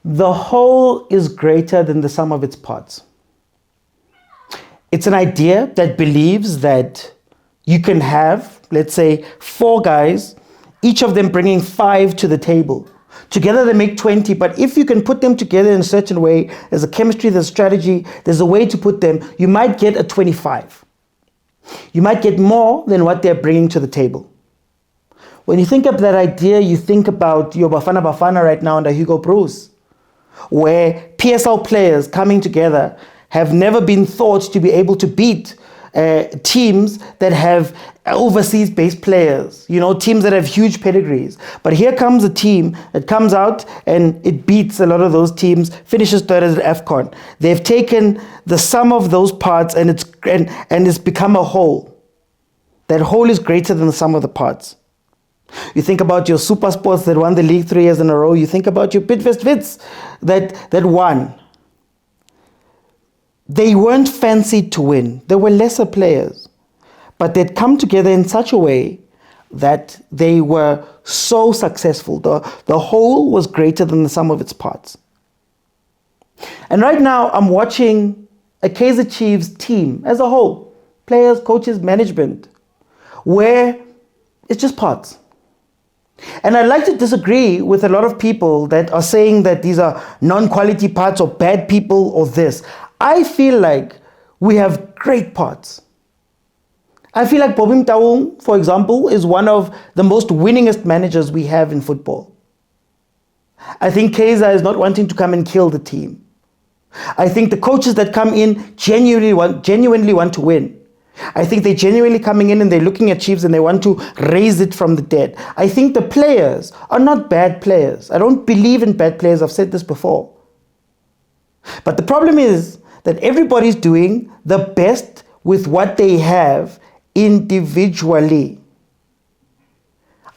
The whole is greater than the sum of its parts. It's an idea that believes that you can have, let's say, 4 guys, each of them bringing 5 to the table. Together they make 20, but if you can put them together in a certain way, there's a chemistry, there's a strategy, there's a way to put them, you might get a 25. You might get more than what they're bringing to the table. When you think of that idea, you think about your bafana right now under Hugo Bruce, where PSL players coming together have never been thought to be able to beat teams that have overseas-based players, teams that have huge pedigrees. But here comes a team that comes out and it beats a lot of those teams, finishes third at AFCON. They've taken the sum of those parts and it's become a whole. That whole is greater than the sum of the parts. You think about your supersports that won the league 3 years in a row. You think about your Bidvest Wits that won. They weren't fancied to win. They were lesser players. But they'd come together in such a way that they were so successful. The whole was greater than the sum of its parts. And right now, I'm watching a Kaizer Chiefs team as a whole, players, coaches, management, where it's just parts. And I'd like to disagree with a lot of people that are saying that these are non-quality parts or bad people or this. I feel like we have great parts. I feel like Bobby Motaung, for example, is one of the most winningest managers we have in football. I think Kaizer is not wanting to come and kill the team. I think the coaches that come in genuinely want to win. I think they're genuinely coming in and they're looking at Chiefs and they want to raise it from the dead. I think the players are not bad players. I don't believe in bad players. I've said this before. But the problem is that everybody's doing the best with what they have individually.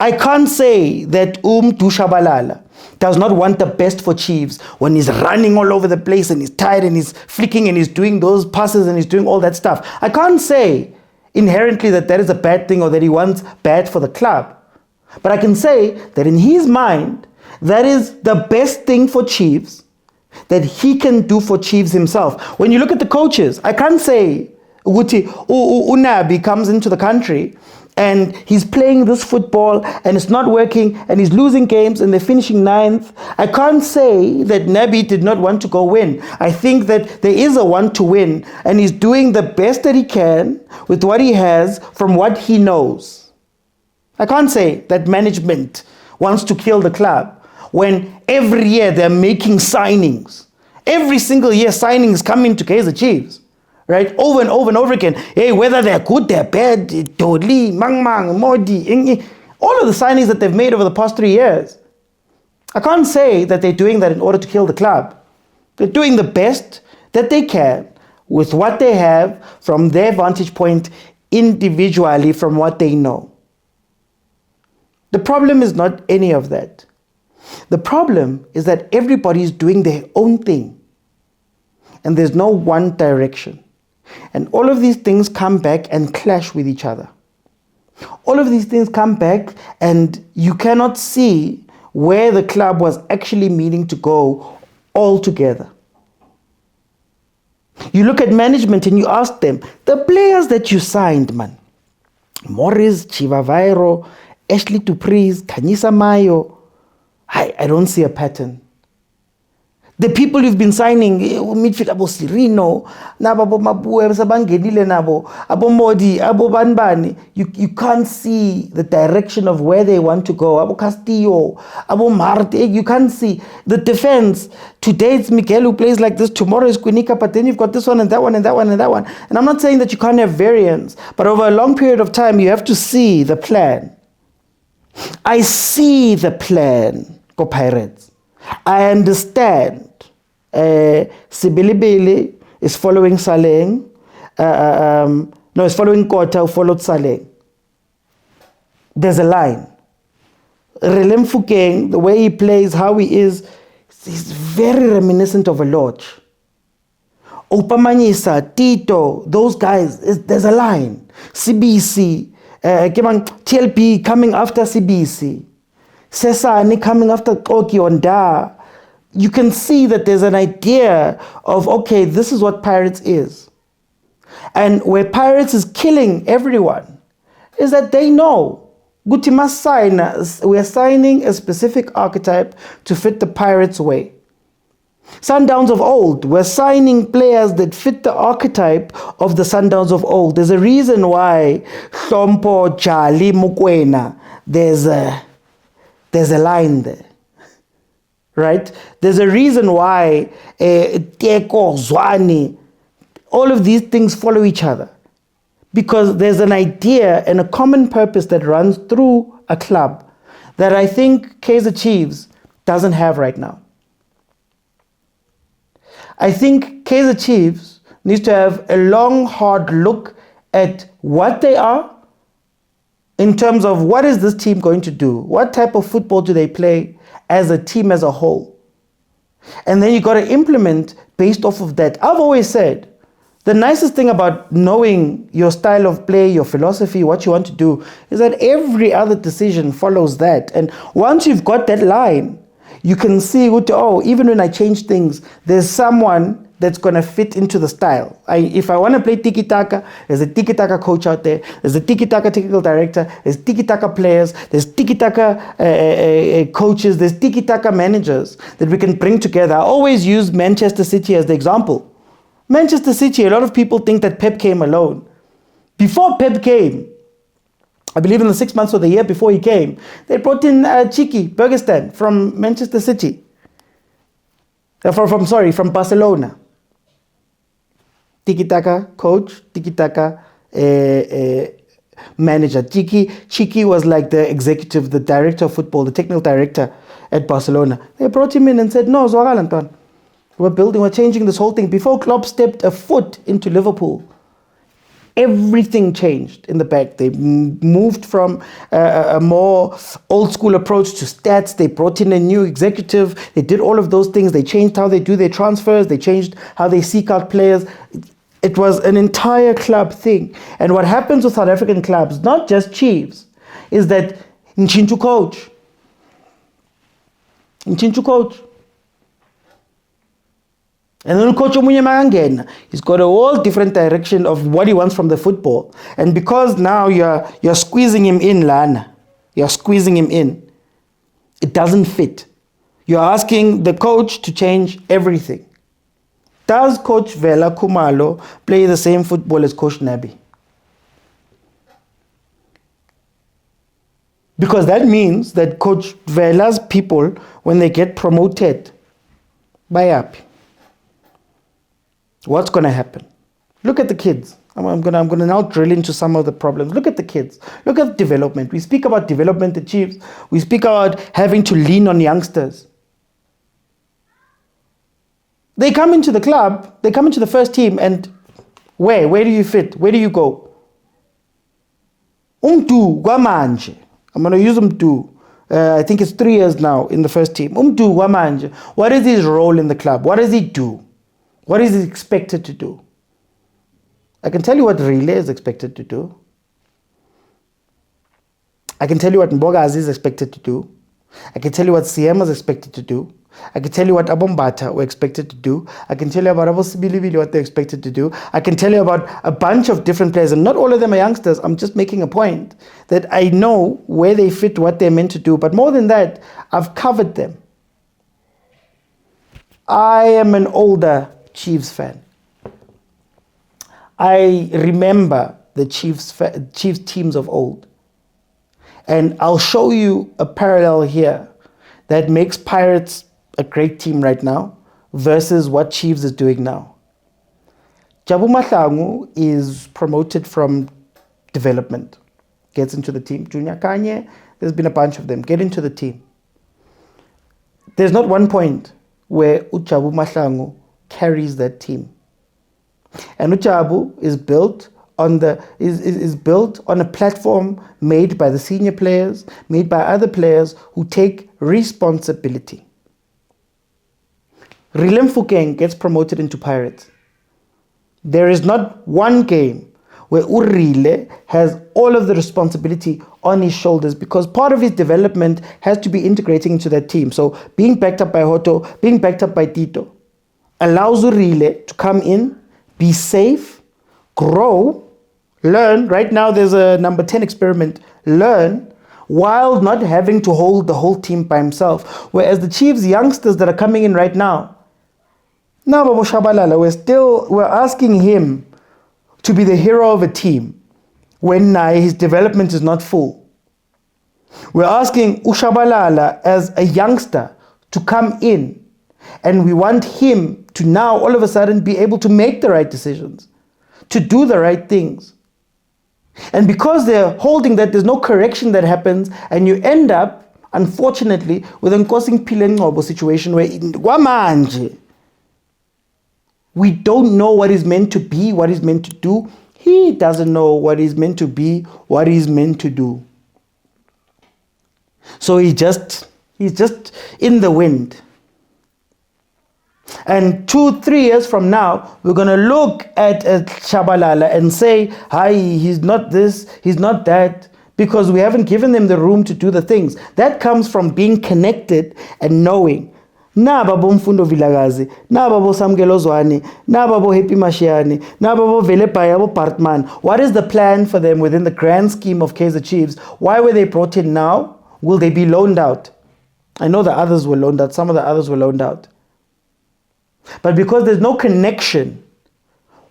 I can't say that Dushabalala does not want the best for Chiefs when he's running all over the place and he's tired and he's flicking and he's doing those passes and he's doing all that stuff. I can't say inherently that that is a bad thing or that he wants bad for the club. But I can say that in his mind, that is the best thing for Chiefs that he can do for Chiefs himself. When you look at the coaches, I can't say Unabi comes into the country and he's playing this football and it's not working and he's losing games and they're finishing 9th. I can't say that Nabi did not want to go win. I think that there is a want to win and he's doing the best that he can with what he has from what he knows. I can't say that management wants to kill the club when every year they're making signings. Every single year signings come into Kaizer Chiefs. Right? Over and over and over again. Hey, whether they're good, they're bad, Todli, Mang, Modi, all of the signings that they've made over the past 3 years. I can't say that they're doing that in order to kill the club. They're doing the best that they can with what they have from their vantage point individually from what they know. The problem is not any of that. The problem is that everybody's doing their own thing and there's no one direction. And all of these things come back and clash with each other. All of these things come back and you cannot see where the club was actually meaning to go altogether. You look at management and you ask them, the players that you signed, man, Morris, Chivavairo, Ashley Dupris, Kanyisa Mayo, I don't see a pattern. The people you've been signing, midfield, Abo Sirino, Nabo Mabue, Sabangenile Nabo, Abo Modi, Abo Banbani, you can't see the direction of where they want to go. Abo Castillo, Abo Marte, you can't see the defense. Today it's Miguel who plays like this, tomorrow is Quinica, but then you've got this one and that one and that one and that one. And I'm not saying that you can't have variance, but over a long period of time, you have to see the plan. I see the plan, Go Pirates. I understand Sibilibili is following Saleng. It's following Kota who followed Saleng. There's a line. Relem Fukeng, the way he plays, how he is, he's very reminiscent of a Lodge. Opamanyisa, Tito, those guys, there's a line. CBC, TLP coming after CBC. Sesani coming after Koki Onda. you can see that there's an idea of, okay, this is what Pirates is. And where Pirates is killing everyone is that they know, we're signing a specific archetype to fit the Pirates' way. Sundowns of old, we're signing players that fit the archetype of the Sundowns of old. There's a reason why Hlompo, Jali, Mokwena, there's a line there. Right? There's a reason why Teko, Zwani, all of these things follow each other. Because there's an idea and a common purpose that runs through a club that I think Kaizer Chiefs doesn't have right now. I think Kaizer Chiefs needs to have a long, hard look at what they are in terms of what is this team going to do? What type of football do they play as a team as a whole? And then you got to implement based off of that. I've always said, the nicest thing about knowing your style of play, your philosophy, what you want to do, is that every other decision follows that. And once you've got that line, you can see, oh, even when I change things, there's someone that's going to fit into the style. If I want to play tiki-taka, there's a tiki-taka coach out there. There's a tiki-taka technical director. There's tiki-taka players. There's tiki-taka coaches. There's tiki-taka managers that we can bring together. I always use Manchester City as the example. Manchester City, a lot of people think that Pep came alone. Before Pep came, I believe in the 6 months or the year before he came, they brought in Chiki Bergestan from Manchester City. From Barcelona. Tiki-taka coach, tiki-taka manager. Chiki was like the executive, the director of football, the technical director at Barcelona. They brought him in and said, no, Zwagalantan. We're changing this whole thing. Before Klopp stepped a foot into Liverpool, everything changed in the back. They moved from a more old school approach to stats. They brought in a new executive. They did all of those things. They changed how they do their transfers. They changed how they seek out players. It was an entire club thing. And what happens with South African clubs, not just Chiefs, is that Nchintu coach. And then coach Omunye, he's got a whole different direction of what he wants from the football. And because now you're squeezing him in, Lana. You're squeezing him in. It doesn't fit. You're asking the coach to change everything. Does Coach Vela Kumalo play the same football as Coach Nabi? Because that means that Coach Vela's people, when they get promoted, buy up. What's going to happen? Look at the kids. I'm going to now drill into some of the problems. Look at the kids. Look at development. We speak about development at Chiefs. We speak about having to lean on youngsters. They come into the club, they come into the first team, and where do you fit? Where do you go? Gwamanje. I'm going to use I think it's 3 years now in the first team. Gwamanje. What is his role in the club? What does he do? What is he expected to do? I can tell you what Relay is expected to do. I can tell you what Mbogazi is expected to do. I can tell you what Siema is expected to do. I can tell you what Abombata were expected to do. I can tell you about Abosibilivili, what they're expected to do. I can tell you about a bunch of different players, and not all of them are youngsters. I'm just making a point that I know where they fit, what they're meant to do. But more than that, I've covered them. I am an older Chiefs fan. I remember the Chiefs teams of old. And I'll show you a parallel here that makes Pirates a great team right now versus what Chiefs is doing now. Jabu Mahlangu is promoted from development, gets into the team. Junior Khanye, there's been a bunch of them, get into the team. There's not one point where Ujabu Mahlangu carries that team. And Ujabu is built on a platform made by the senior players, made by other players who take responsibility. Rilem Fukeng gets promoted into Pirates. There is not one game where Urile has all of the responsibility on his shoulders because part of his development has to be integrating into that team. So being backed up by Hoto, being backed up by Tito, allows Urile to come in, be safe, grow, learn. Right now there's a number 10 experiment, learn, while not having to hold the whole team by himself. Whereas the Chiefs youngsters that are coming in right now, Babo Shabalala, we're asking him to be the hero of a team when his development is not full. We're asking Ushabalala as a youngster to come in, and we want him to now all of a sudden be able to make the right decisions, to do the right things. And because they're holding that, there's no correction that happens, and you end up, unfortunately, with a Nkosi Ngobo situation where Wamanje, we don't know what is meant to be, what is meant to do. He doesn't know what is meant to be, what is meant to do. So he's just in the wind. And 2-3 years from now, we're going to look at Shabalala and say, hi, he's not this, he's not that, because we haven't given them the room to do the things. That comes from being connected and knowing. Na babo Mfundo Vilakazi, na babo Samkelo Zwane, na babo Happy Mashiane, na babo Velepa yabo Partman. What is the plan for them within the grand scheme of Kaizer Chiefs? Why were they brought in now? Will they be loaned out? I know the others were loaned out, some of the others were loaned out. But because there's no connection,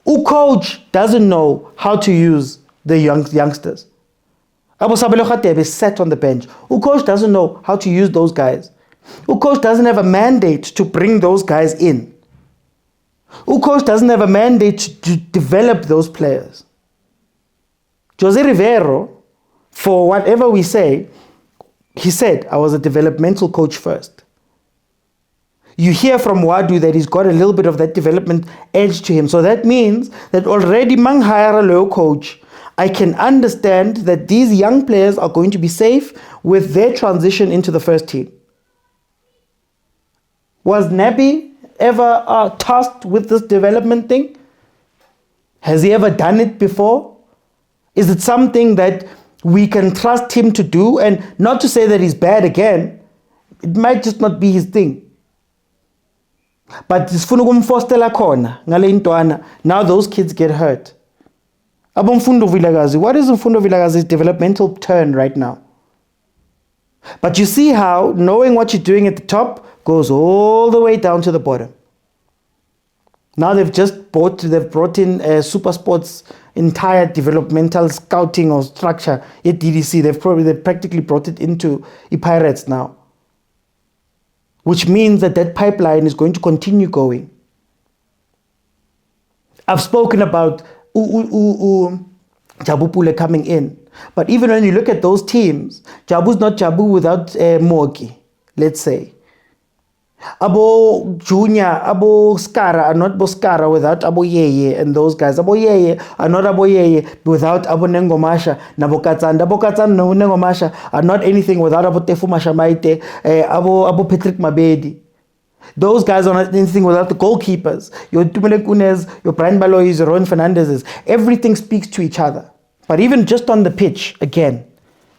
coach doesn't know how to use the youngsters. Abu Sabelo Khatebe is sat on the bench. Coach doesn't know how to use those guys. Coach doesn't have a mandate to bring those guys in. Coach doesn't have a mandate to develop those players. Jose Rivero, for whatever we say, he said, I was a developmental coach first. You hear from Wadu that he's got a little bit of that development edge to him. So that means that already mang hire a low coach, I can understand that these young players are going to be safe with their transition into the first team. Was Nabi ever tasked with this development thing? Has he ever done it before? Is it something that we can trust him to do? And not to say that he's bad again. It might just not be his thing. But now those kids get hurt. What is Mfundo Vilakazi's developmental turn right now? But you see how knowing what you're doing at the top goes all the way down to the bottom. Now they've brought in SuperSport's entire developmental scouting or structure at DDC. They've practically brought it into Pirates now, which means that pipeline is going to continue going. I've spoken about Jabu Pule coming in, but even when you look at those teams, Jabu's not Jabu without Moki, let's say. Abo Junior, Abo Skara are not Boskara without Abo Yeye and those guys. Abo Yeye are not Abo Yeye without Abo Nengomasha, Nabokatan. Nabokatan no Nengomasha are not anything without Abo Tefu Mashamaite, Abo Patrick Mabedi. Those guys are not anything without the goalkeepers. Your Tumele Kunez, your Brian Balois, your Ron Fernandez's. Everything speaks to each other. But even just on the pitch, again,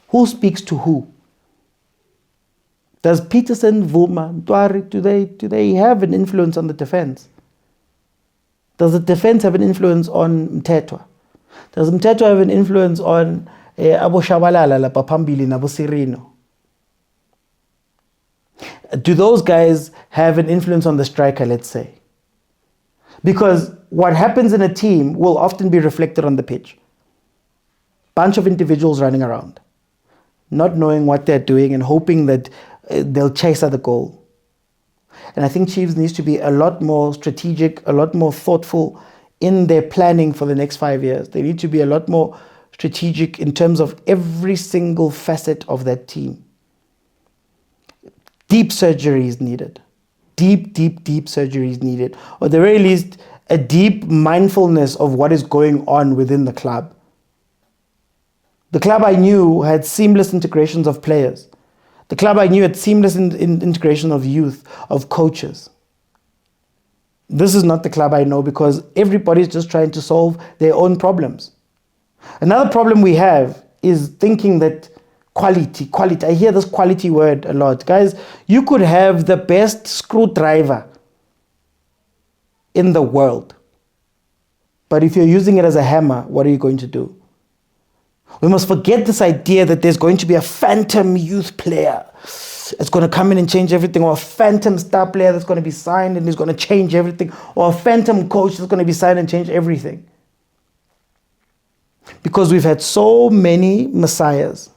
who speaks to who? Does Peterson, Vuma, Ntwari, do they have an influence on the defense? Does the defense have an influence on Mtetwa? Does Mtetwa have an influence on Abo Shabalala, La Papambili, Abo Sirino? Do those guys have an influence on the striker, let's say? Because what happens in a team will often be reflected on the pitch. Bunch of individuals running around, not knowing what they're doing and hoping that they'll chase at the goal. And I think Chiefs needs to be a lot more strategic, a lot more thoughtful in their planning for the next 5 years. They need to be a lot more strategic in terms of every single facet of that team. Deep surgery is needed. Deep surgery is needed. Or at the very least, a deep mindfulness of what is going on within the club. The club I knew had seamless integrations of players. The club I knew had seamless integration of youth, of coaches. This is not the club I know because everybody's just trying to solve their own problems. Another problem we have is thinking that quality. I hear this quality word a lot. Guys, you could have the best screwdriver in the world, but if you're using it as a hammer, what are you going to do? We must forget this idea that there's going to be a phantom youth player. It's going to come in and change everything, or a phantom star player that's going to be signed and is going to change everything, or a phantom coach that's going to be signed and change everything. Because we've had so many messiahs.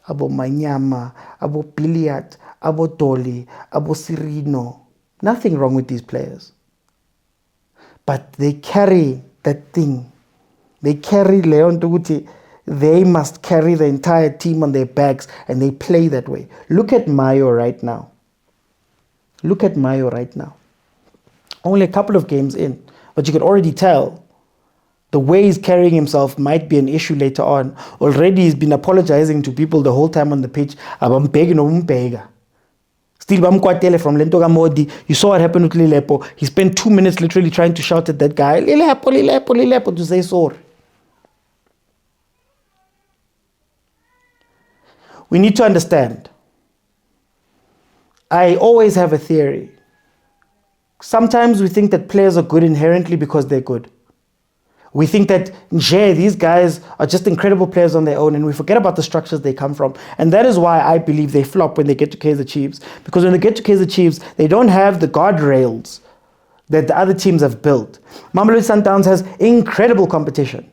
Abo Manyama, Abo Biliat, Abo Doli, Abo Sirino. Nothing wrong with these players. But they carry that thing. They carry Leon Tuguti. They must carry the entire team on their backs, and they play that way. Look at Mayo right now. Only a couple of games in, but you could already tell the way he's carrying himself might be an issue later on. Already he's been apologizing to people the whole time on the pitch. Still bamkwatele from Lentoga Modi. You saw what happened with Lilepo. He spent 2 minutes literally trying to shout at that guy, Lilepo, to say sorry. We need to understand. I always have a theory. Sometimes we think that players are good inherently because they're good. We think that these guys are just incredible players on their own, and we forget about the structures they come from. And that is why I believe they flop when they get to Kaizer Chiefs. Because when they get to Kaizer Chiefs, they don't have the guardrails that the other teams have built. Mamelodi Sundowns has incredible competition.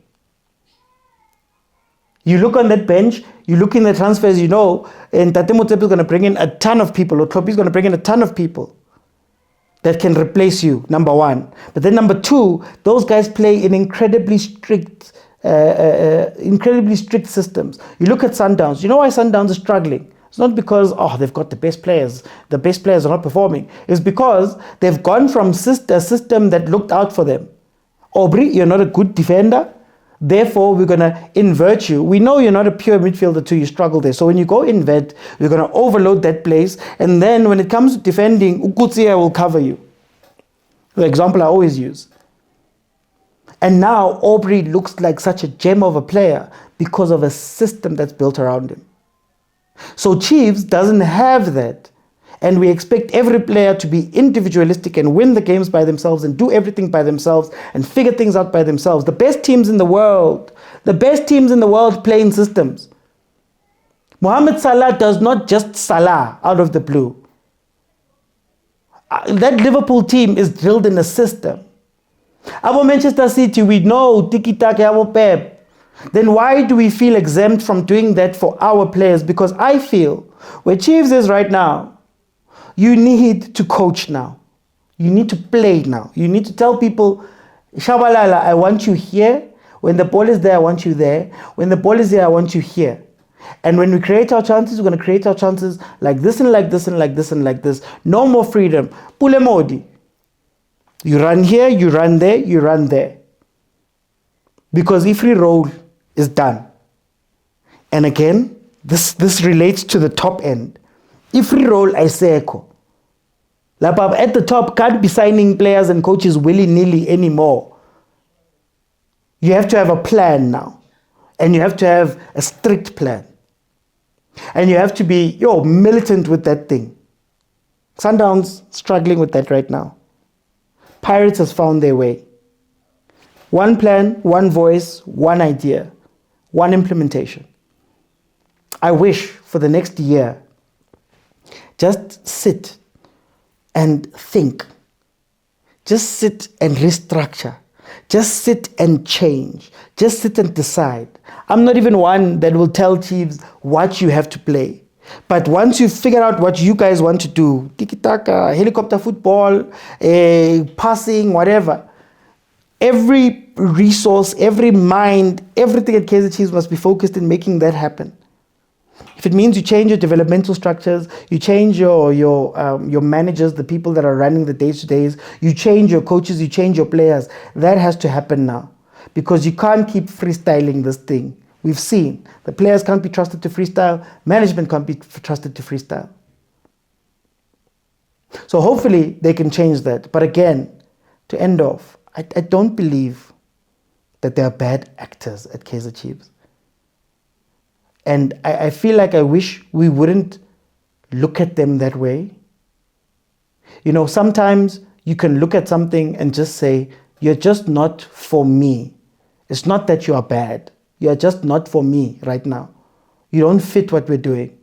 You look on that bench, you look in the transfers, and Tate Motsepe is going to bring in a ton of people, or Klopp is going to bring in a ton of people that can replace you, number one. But then number two, those guys play in incredibly strict systems. You look at Sundowns. You know why Sundowns is struggling? It's not because, they've got the best players. The best players are not performing. It's because they've gone from a system that looked out for them. Aubrey, you're not a good defender. Therefore, we're going to invert you. We know you're not a pure midfielder too. You struggle there. So when you go invert, we're going to overload that place. And then when it comes to defending, Ukutsia will cover you. The example I always use. And now Aubrey looks like such a gem of a player because of a system that's built around him. So Chiefs doesn't have that. And we expect every player to be individualistic and win the games by themselves and do everything by themselves and figure things out by themselves. The best teams in the world play in systems. Mohamed Salah does not just Salah out of the blue. That Liverpool team is drilled in a system. About Manchester City, we know tiki-taka, about Pep. Then why do we feel exempt from doing that for our players? Because I feel where Chiefs is right now, you need to coach now. You need to play now. You need to tell people, Shabalala, I want you here. When the ball is there, I want you there. When the ball is here, I want you here. And when we create our chances, we're going to create our chances like this and like this and like this and like this. No more freedom. Pule modi. You run here, you run there, you run there. Because every role is done. And again, this relates to the top end. Every role I say echo. At the top, can't be signing players and coaches willy-nilly anymore. You have to have a plan now. And you have to have a strict plan. And you have to be militant with that thing. Sundowns struggling with that right now. Pirates has found their way. One plan, one voice, one idea, one implementation. I wish for the next year, just sit and think. Just sit and restructure. Just sit and change. Just sit and decide. I'm not even one that will tell Chiefs what you have to play. But once you figure out what you guys want to do, tiki-taka, helicopter football, passing, whatever, every resource, every mind, everything at Kaizer Chiefs must be focused in making that happen. If it means you change your developmental structures, you change your managers, the people that are running the day-to-days, you change your coaches, you change your players, that has to happen now. Because you can't keep freestyling this thing. We've seen the players can't be trusted to freestyle, management can't be trusted to freestyle. So hopefully they can change that. But again, to end off, I don't believe that there are bad actors at Kaizer Chiefs. And I feel like I wish we wouldn't look at them that way. You know, sometimes you can look at something and just say, you're just not for me. It's not that you are bad. You are just not for me right now. You don't fit what we're doing.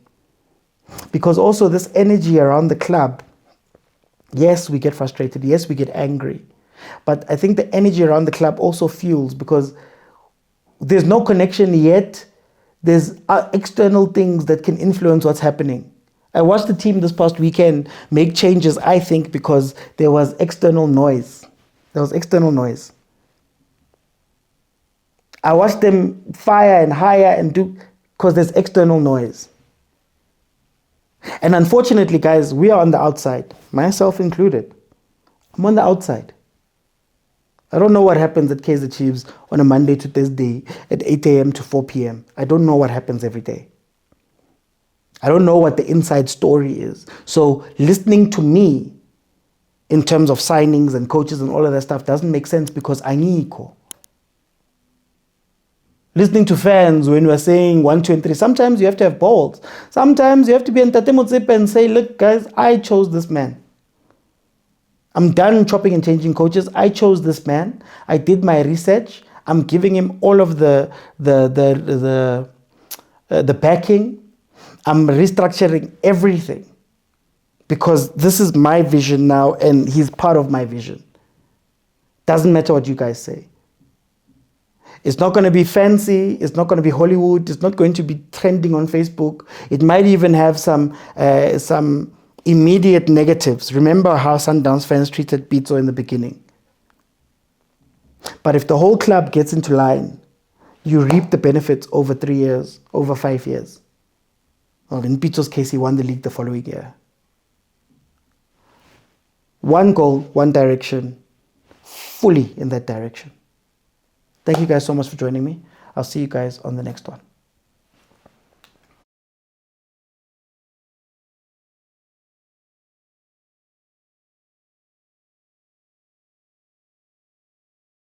Because also this energy around the club, yes, we get frustrated. Yes, we get angry. But I think the energy around the club also fuels, because there's no connection yet. There's external things that can influence what's happening. I watched the team this past weekend make changes, I think, because there was external noise. There was external noise. I watched them fire and hire and do, because there's external noise. And unfortunately, guys, we are on the outside, myself included. I'm on the outside. I don't know what happens at Kaizer Chiefs on a Monday to Thursday at 8 a.m. to 4 p.m. I don't know what happens every day. I don't know what the inside story is. So listening to me in terms of signings and coaches and all of that stuff doesn't make sense, because I need equal. Listening to fans when we're saying 1, 2, and 3, sometimes you have to have balls. Sometimes you have to be in Tate Motsepe and say, look, guys, I chose this man. I'm done chopping and changing coaches. I chose this man. I did my research. I'm giving him all of the backing. I'm restructuring everything, because this is my vision now, and he's part of my vision. Doesn't matter what you guys say. It's not going to be fancy. It's not going to be Hollywood. It's not going to be trending on Facebook. It might even have some immediate negatives. Remember how Sundowns fans treated Pitso in the beginning. But if the whole club gets into line, you reap the benefits over 3 years, over 5 years. Well, in Pitso's case, he won the league the following year. One goal, one direction, fully in that direction. Thank you guys so much for joining me. I'll see you guys on the next one.